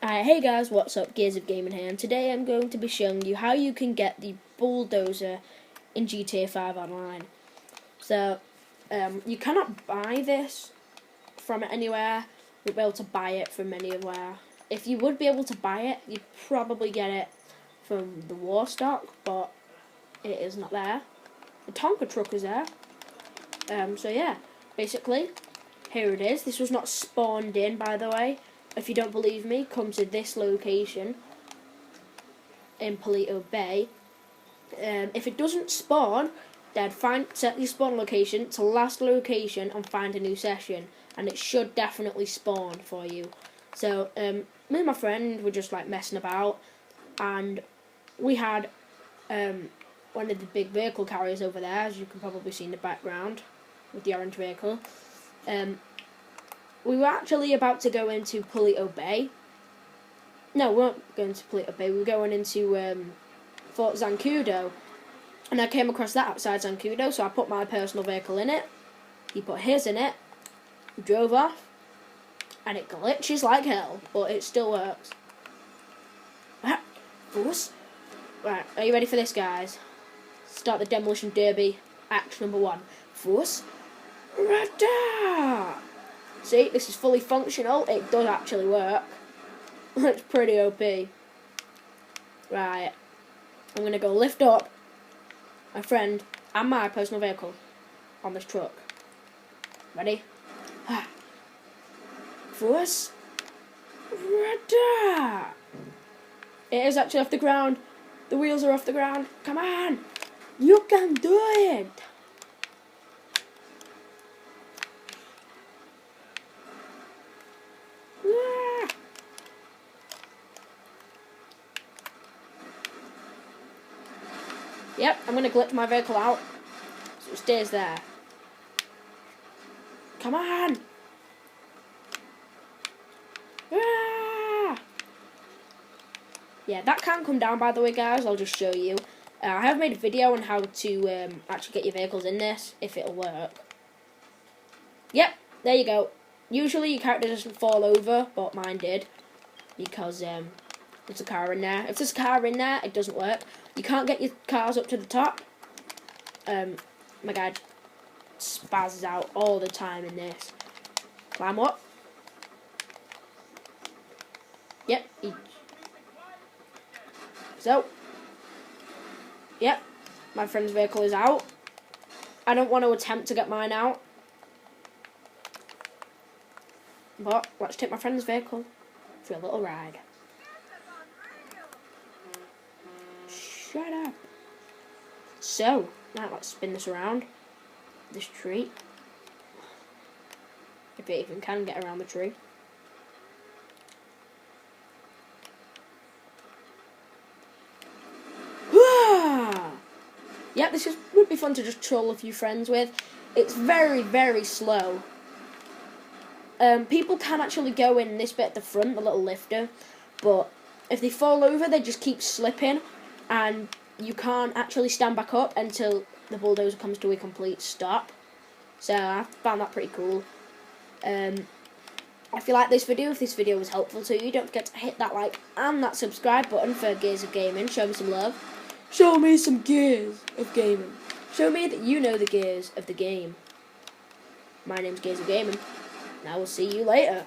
Hey guys, what's up? Gears of Gaming here, and today I'm going to be showing you how you can get the bulldozer in GTA 5 Online. So, you cannot buy this from anywhere. You'll be able to buy it from anywhere. If you would be able to buy it, you'd probably get it from the war stock, but it is not there. The Tonka truck is there. So yeah, basically, here it is. This was not spawned in, by the way. If you don't believe me, come to this location in Paleto Bay. If it doesn't spawn, then set your spawn location to last location and find a new session, and it should definitely spawn for you. So me and my friend were just like messing about, and we had one of the big vehicle carriers over there, as you can probably see in the background with the orange vehicle. We were actually about to go into Paleto Bay. No, we weren't going to Paleto Bay. We were going into Fort Zancudo. And I came across that outside Zancudo, so I put my personal vehicle in it. He put his in it. We drove off. And it glitches like hell, but it still works. Right, are you ready for this, guys? Start the Demolition Derby. Act number 1. Force. Radar! See, this is fully functional. It does actually work. It's pretty OP. Right. I'm going to go lift up my friend and my personal vehicle on this truck. Ready? Force. Radar! It is actually off the ground. The wheels are off the ground. Come on! You can do it! Yep, I'm going to glitch my vehicle out so it stays there. Come on! Yeah, that can come down, by the way, guys. I'll just show you. I have made a video on how to actually get your vehicles in this, if it'll work. Yep, there you go. Usually your character doesn't fall over, but mine did, because there's a car in there. If there's a car in there, it doesn't work. You can't get your cars up to the top. My guy spazzes out all the time in this. Climb up. Yep. So. Yep. My friend's vehicle is out. I don't want to attempt to get mine out. But let's take my friend's vehicle for a little ride. Shut up. So, now let's spin this around. This tree. If it even can get around the tree. Yep, this would be fun to just troll a few friends with. It's very, very slow. People can actually go in this bit at the front, the little lifter, but if they fall over, they just keep slipping, and you can't actually stand back up until the bulldozer comes to a complete stop. So I found that pretty cool. If you like this video, if this video was helpful to you, don't forget to hit that like and that subscribe button for Gears of Gaming. Show me some love. Show me some Gears of Gaming. Show me that you know the gears of the game. My name's Gears of Gaming. And I will see you later.